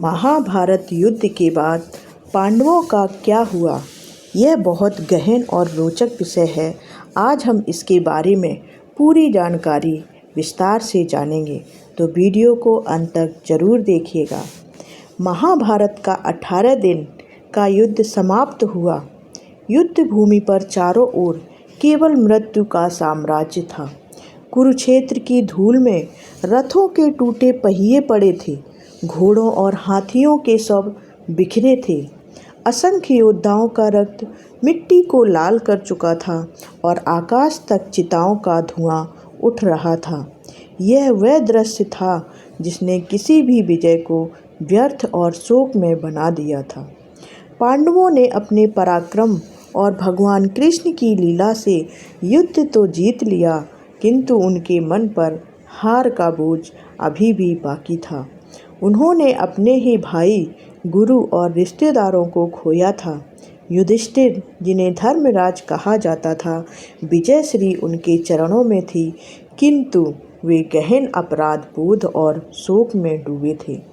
महाभारत युद्ध के बाद पांडवों का क्या हुआ, यह बहुत गहन और रोचक विषय है। आज हम इसके बारे में पूरी जानकारी विस्तार से जानेंगे, तो वीडियो को अंत तक जरूर देखिएगा। महाभारत का 18 दिन का युद्ध समाप्त हुआ। युद्ध भूमि पर चारों ओर केवल मृत्यु का साम्राज्य था। कुरुक्षेत्र की धूल में रथों के टूटे पहिए पड़े थे, घोड़ों और हाथियों के शव बिखरे थे। असंख्य योद्धाओं का रक्त मिट्टी को लाल कर चुका था और आकाश तक चिताओं का धुआं उठ रहा था। यह वह दृश्य था जिसने किसी भी विजय को व्यर्थ और शोक में बना दिया था। पांडवों ने अपने पराक्रम और भगवान कृष्ण की लीला से युद्ध तो जीत लिया, किंतु उनके मन पर हार का बोझ अभी भी बाकी था। उन्होंने अपने ही भाई, गुरु और रिश्तेदारों को खोया था। युधिष्ठिर, जिन्हें धर्मराज कहा जाता था, विजय श्री उनके चरणों में थी, किंतु वे गहन अपराध बोध और शोक में डूबे थे।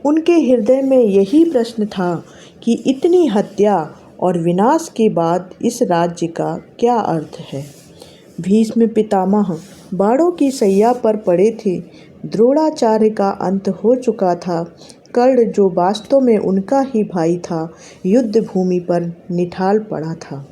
उनके हृदय में यही प्रश्न था कि इतनी हत्या और विनाश के बाद इस राज्य का क्या अर्थ है। भीष्म पितामह बाणों की शैया पर पड़े थे। द्रोणाचार्य का अंत हो चुका था। कर्ण, जो वास्तव में उनका ही भाई था, युद्ध भूमि पर निठाल पड़ा था।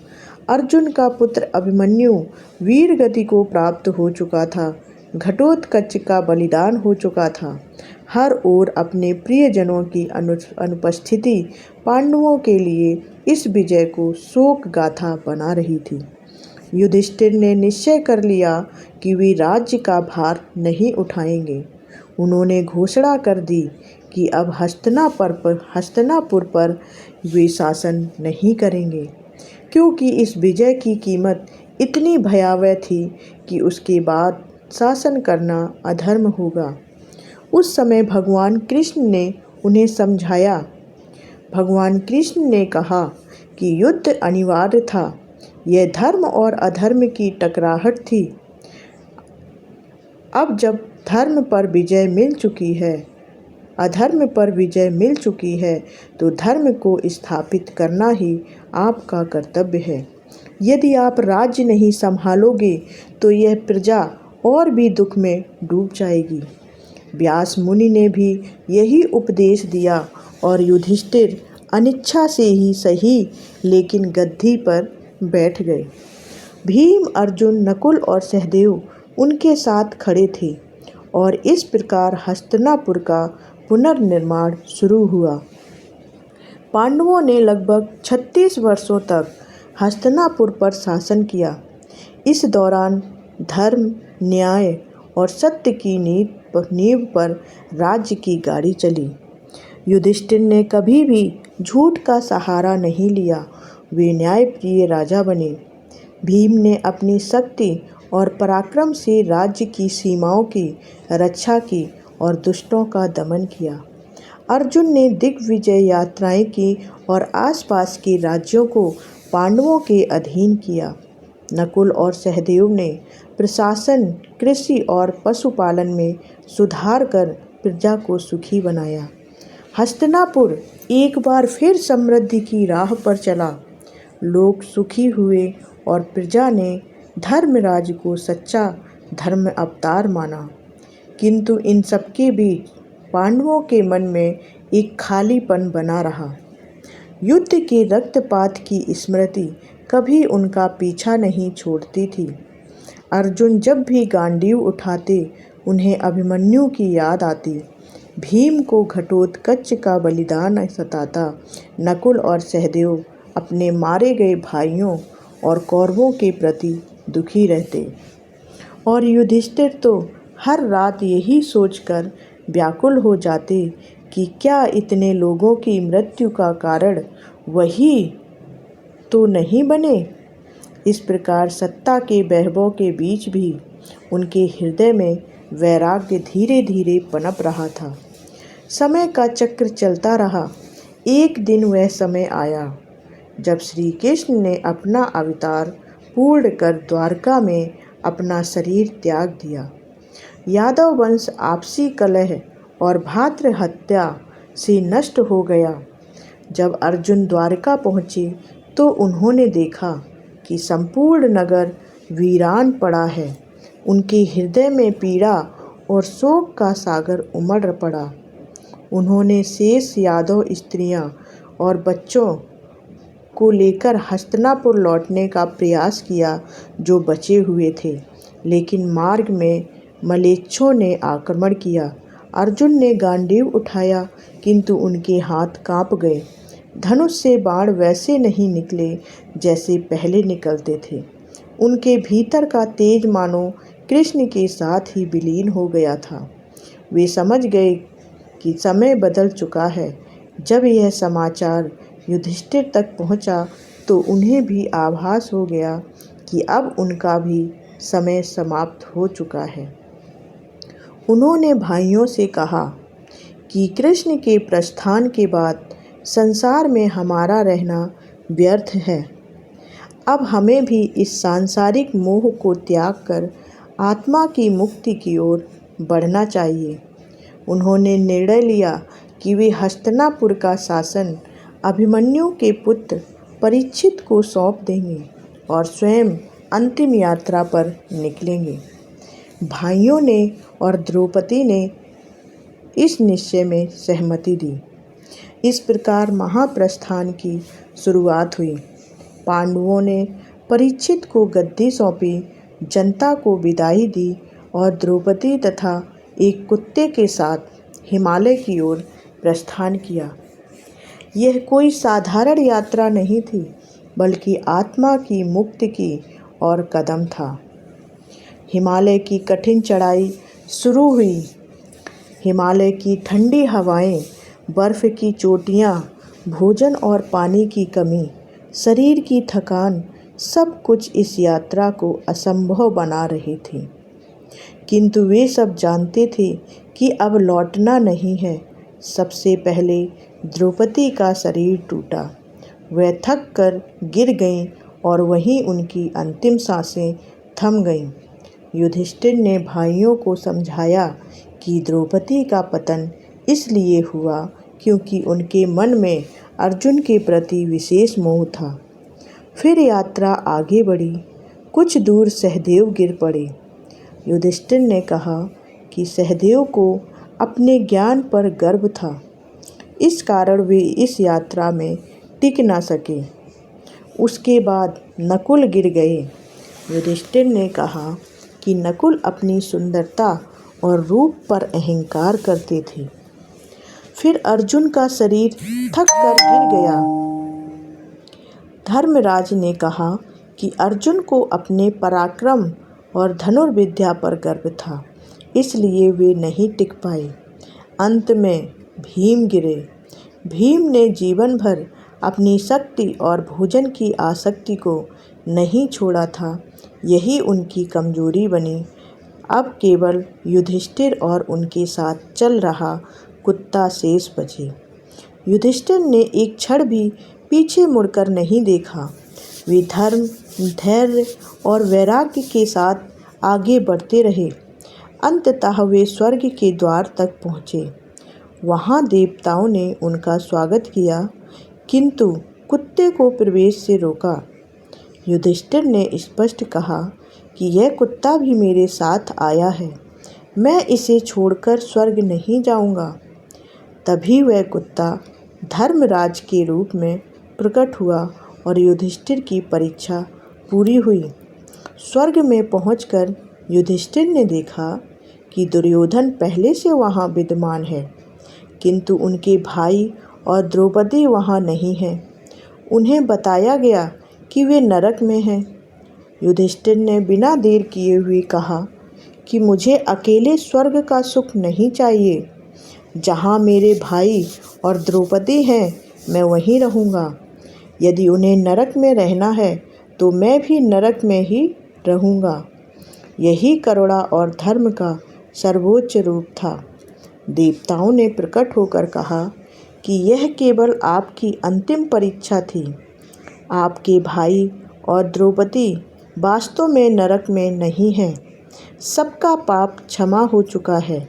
अर्जुन का पुत्र अभिमन्यु वीर गति को प्राप्त हो चुका था। घटोत्कच का बलिदान हो चुका था। हर ओर अपने प्रियजनों की अनुपस्थिति पांडवों के लिए इस विजय को शोक गाथा बना रही थी। युधिष्ठिर ने निश्चय कर लिया कि वे राज्य का भार नहीं उठाएंगे। उन्होंने घोषणा कर दी कि अब हस्तिनापुर पर वे शासन नहीं करेंगे, क्योंकि इस विजय की कीमत इतनी भयावह थी कि उसके बाद शासन करना अधर्म होगा। उस समय भगवान कृष्ण ने उन्हें समझाया। भगवान कृष्ण ने कहा कि युद्ध अनिवार्य था। यह धर्म और अधर्म की टकराहट थी। अब जब अधर्म पर विजय मिल चुकी है, तो धर्म को स्थापित करना ही आपका कर्तव्य है। यदि आप राज्य नहीं संभालोगे तो यह प्रजा और भी दुख में डूब जाएगी। व्यास मुनि ने भी यही उपदेश दिया और युधिष्ठिर अनिच्छा से ही सही, लेकिन गद्दी पर बैठ गए। भीम, अर्जुन, नकुल और सहदेव उनके साथ खड़े थे और इस प्रकार हस्तिनापुर का पुनर्निर्माण शुरू हुआ। पांडवों ने लगभग 36 वर्षों तक हस्तिनापुर पर शासन किया। इस दौरान धर्म, न्याय और सत्य की नींव पर राज्य की गाड़ी चली। युधिष्ठिर ने कभी भी झूठ का सहारा नहीं लिया। वे न्यायप्रिय राजा बने। भीम ने अपनी शक्ति और पराक्रम से राज्य की सीमाओं की रक्षा की और दुष्टों का दमन किया। अर्जुन ने दिग्विजय यात्राएं की और आसपास के राज्यों को पांडवों के अधीन किया। नकुल और सहदेव ने प्रशासन, कृषि और पशुपालन में सुधार कर प्रजा को सुखी बनाया। हस्तिनापुर एक बार फिर समृद्धि की राह पर चला। लोग सुखी हुए और प्रजा ने धर्मराज को सच्चा धर्म अवतार माना। किंतु इन सबके बीच पांडवों के मन में एक खालीपन बना रहा। युद्ध के रक्तपात की स्मृति कभी उनका पीछा नहीं छोड़ती थी। अर्जुन जब भी गांडीव उठाते, उन्हें अभिमन्यु की याद आती। भीम को घटोत्कच का बलिदान सताता। नकुल और सहदेव अपने मारे गए भाइयों और कौरवों के प्रति दुखी रहते, और युधिष्ठिर तो हर रात यही सोचकर व्याकुल हो जाते कि क्या इतने लोगों की मृत्यु का कारण वही तो नहीं बने। इस प्रकार सत्ता के वैभव के बीच भी उनके हृदय में वैराग्य धीरे धीरे पनप रहा था। समय का चक्र चलता रहा। एक दिन वह समय आया जब श्री कृष्ण ने अपना अवतार पूर्ण कर द्वारका में अपना शरीर त्याग दिया। यादव वंश आपसी कलह और भ्रातृ हत्या से नष्ट हो गया। जब अर्जुन द्वारका पहुँचे तो उन्होंने देखा कि संपूर्ण नगर वीरान पड़ा है। उनके हृदय में पीड़ा और शोक का सागर उमड़ पड़ा। उन्होंने शेष यादव स्त्रियां और बच्चों को लेकर हस्तिनापुर लौटने का प्रयास किया जो बचे हुए थे, लेकिन मार्ग में मलेच्छों ने आक्रमण किया। अर्जुन ने गांडीव उठाया किंतु उनके हाथ कांप गए। धनुष से बाण वैसे नहीं निकले जैसे पहले निकलते थे। उनके भीतर का तेज मानो कृष्ण के साथ ही विलीन हो गया था। वे समझ गए कि समय बदल चुका है। जब यह समाचार युधिष्ठिर तक पहुंचा तो उन्हें भी आभास हो गया कि अब उनका भी समय समाप्त हो चुका है। उन्होंने भाइयों से कहा कि कृष्ण के प्रस्थान के बाद संसार में हमारा रहना व्यर्थ है। अब हमें भी इस सांसारिक मोह को त्याग कर आत्मा की मुक्ति की ओर बढ़ना चाहिए। उन्होंने निर्णय लिया कि वे हस्तिनापुर का शासन अभिमन्यु के पुत्र परीक्षित को सौंप देंगे और स्वयं अंतिम यात्रा पर निकलेंगे। भाइयों ने और द्रौपदी ने इस निश्चय में सहमति दी। इस प्रकार महाप्रस्थान की शुरुआत हुई। पांडवों ने परीक्षित को गद्दी सौंपी, जनता को विदाई दी और द्रौपदी तथा एक कुत्ते के साथ हिमालय की ओर प्रस्थान किया। यह कोई साधारण यात्रा नहीं थी, बल्कि आत्मा की मुक्ति की ओर कदम था। हिमालय की कठिन चढ़ाई शुरू हुई। हिमालय की ठंडी हवाएं, बर्फ़ की चोटियाँ, भोजन और पानी की कमी, शरीर की थकान, सब कुछ इस यात्रा को असंभव बना रही थी। किंतु वे सब जानते थे कि अब लौटना नहीं है। सबसे पहले द्रौपदी का शरीर टूटा। वह थक कर गिर गईं और वहीं उनकी अंतिम सांसें थम गईं। युधिष्ठिर ने भाइयों को समझाया कि द्रौपदी का पतन इसलिए हुआ क्योंकि उनके मन में अर्जुन के प्रति विशेष मोह था। फिर यात्रा आगे बढ़ी। कुछ दूर सहदेव गिर पड़े। युधिष्ठिर ने कहा कि सहदेव को अपने ज्ञान पर गर्व था, इस कारण वे इस यात्रा में टिक ना सके। उसके बाद नकुल गिर गए। युधिष्ठिर ने कहा कि नकुल अपनी सुंदरता और रूप पर अहंकार करते थे। फिर अर्जुन का शरीर थक कर गिर गया। धर्मराज ने कहा कि अर्जुन को अपने पराक्रम और धनुर्विद्या पर गर्व था, इसलिए वे नहीं टिक पाए। अंत में भीम गिरे। भीम ने जीवन भर अपनी शक्ति और भोजन की आसक्ति को नहीं छोड़ा था, यही उनकी कमजोरी बनी। अब केवल युधिष्ठिर और उनके साथ चल रहा कुत्ता शेष बचे। युधिष्ठिर ने एक क्षण भी पीछे मुड़कर नहीं देखा। वे धर्म, धैर्य और वैराग्य के साथ आगे बढ़ते रहे। अंततः वे स्वर्ग के द्वार तक पहुँचे। वहाँ देवताओं ने उनका स्वागत किया, किंतु कुत्ते को प्रवेश से रोका। युधिष्ठिर ने स्पष्ट कहा कि यह कुत्ता भी मेरे साथ आया है, मैं इसे छोड़कर स्वर्ग नहीं जाऊंगा। तभी वह कुत्ता धर्मराज के रूप में प्रकट हुआ और युधिष्ठिर की परीक्षा पूरी हुई। स्वर्ग में पहुंचकर युधिष्ठिर ने देखा कि दुर्योधन पहले से वहां विद्यमान है, किंतु उनके भाई और द्रौपदी वहां नहीं हैं। उन्हें बताया गया कि वे नरक में हैं। युधिष्ठिर ने बिना देर किए हुए कहा कि मुझे अकेले स्वर्ग का सुख नहीं चाहिए। जहाँ मेरे भाई और द्रौपदी हैं, मैं वहीं रहूँगा। यदि उन्हें नरक में रहना है तो मैं भी नरक में ही रहूँगा। यही करुणा और धर्म का सर्वोच्च रूप था। देवताओं ने प्रकट होकर कहा कि यह केवल आपकी अंतिम परीक्षा थी। आपके भाई और द्रौपदी वास्तव में नरक में नहीं हैं। सबका पाप क्षमा हो चुका है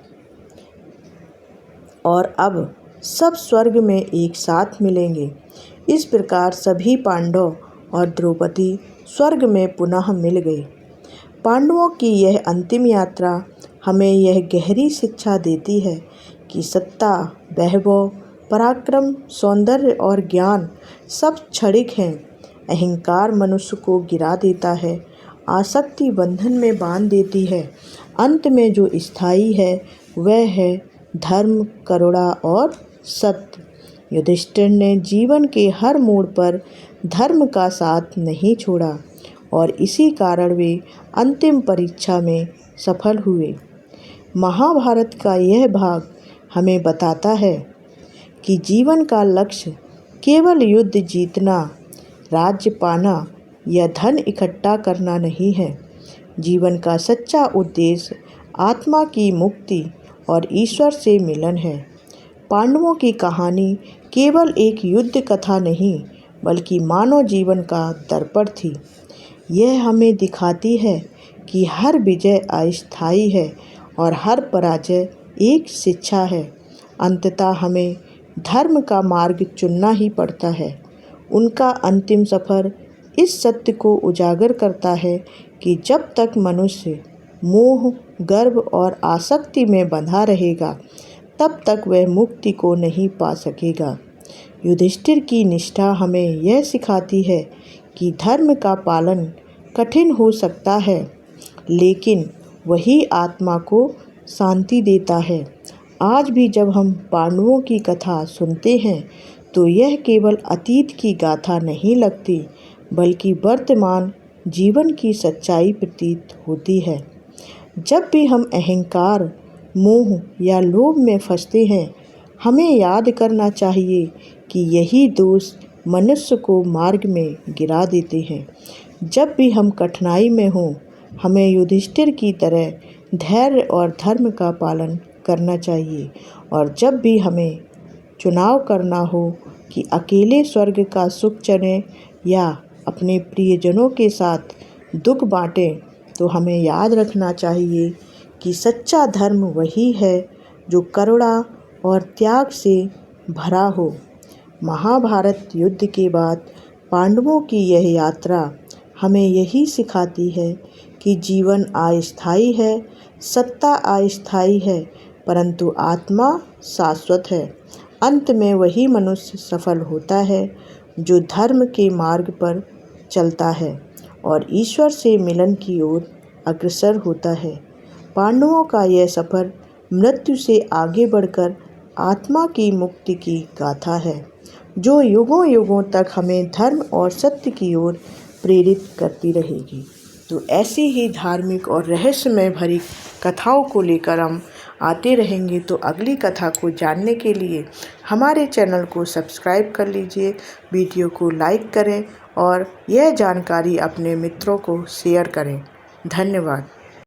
और अब सब स्वर्ग में एक साथ मिलेंगे। इस प्रकार सभी पांडव और द्रौपदी स्वर्ग में पुनः मिल गए। पांडवों की यह अंतिम यात्रा हमें यह गहरी शिक्षा देती है कि सत्ता, वैभव, पराक्रम, सौंदर्य और ज्ञान सब क्षणिक हैं। अहंकार मनुष्य को गिरा देता है, आसक्ति बंधन में बांध देती है। अंत में जो स्थायी है वह है धर्म, करुणा और सत्य। युधिष्ठिर ने जीवन के हर मोड़ पर धर्म का साथ नहीं छोड़ा और इसी कारण वे अंतिम परीक्षा में सफल हुए। महाभारत का यह भाग हमें बताता है कि जीवन का लक्ष्य केवल युद्ध जीतना, राज्य पाना या धन इकट्ठा करना नहीं है। जीवन का सच्चा उद्देश्य आत्मा की मुक्ति और ईश्वर से मिलन है। पांडवों की कहानी केवल एक युद्ध कथा नहीं बल्कि मानव जीवन का दर्पण थी। यह हमें दिखाती है कि हर विजय अस्थायी है और हर पराजय एक शिक्षा है। अंततः हमें धर्म का मार्ग चुनना ही पड़ता है। उनका अंतिम सफ़र इस सत्य को उजागर करता है कि जब तक मनुष्य मोह, गर्व और आसक्ति में बंधा रहेगा तब तक वह मुक्ति को नहीं पा सकेगा। युधिष्ठिर की निष्ठा हमें यह सिखाती है कि धर्म का पालन कठिन हो सकता है, लेकिन वही आत्मा को शांति देता है। आज भी जब हम पांडवों की कथा सुनते हैं तो यह केवल अतीत की गाथा नहीं लगती बल्कि वर्तमान जीवन की सच्चाई प्रतीत होती है। जब भी हम अहंकार, मोह या लोभ में फंसते हैं, हमें याद करना चाहिए कि यही दोष मनुष्य को मार्ग में गिरा देते हैं। जब भी हम कठिनाई में हों, हमें युधिष्ठिर की तरह धैर्य और धर्म का पालन करना चाहिए। और जब भी हमें चुनाव करना हो कि अकेले स्वर्ग का सुख चुनें या अपने प्रियजनों के साथ दुख बांटें, तो हमें याद रखना चाहिए कि सच्चा धर्म वही है जो करुणा और त्याग से भरा हो। महाभारत युद्ध के बाद पांडवों की यह यात्रा हमें यही सिखाती है कि जीवन अस्थायी है, सत्ता अस्थायी है, परंतु आत्मा शाश्वत है। अंत में वही मनुष्य सफल होता है जो धर्म के मार्ग पर चलता है और ईश्वर से मिलन की ओर अग्रसर होता है। पांडवों का यह सफ़र मृत्यु से आगे बढ़कर आत्मा की मुक्ति की गाथा है, जो युगों युगों तक हमें धर्म और सत्य की ओर प्रेरित करती रहेगी। तो ऐसी ही धार्मिक और रहस्यमय भरी कथाओं को लेकर हम आते रहेंगे। तो अगली कथा को जानने के लिए हमारे चैनल को सब्सक्राइब कर लीजिए, वीडियो को लाइक करें और यह जानकारी अपने मित्रों को शेयर करें। धन्यवाद।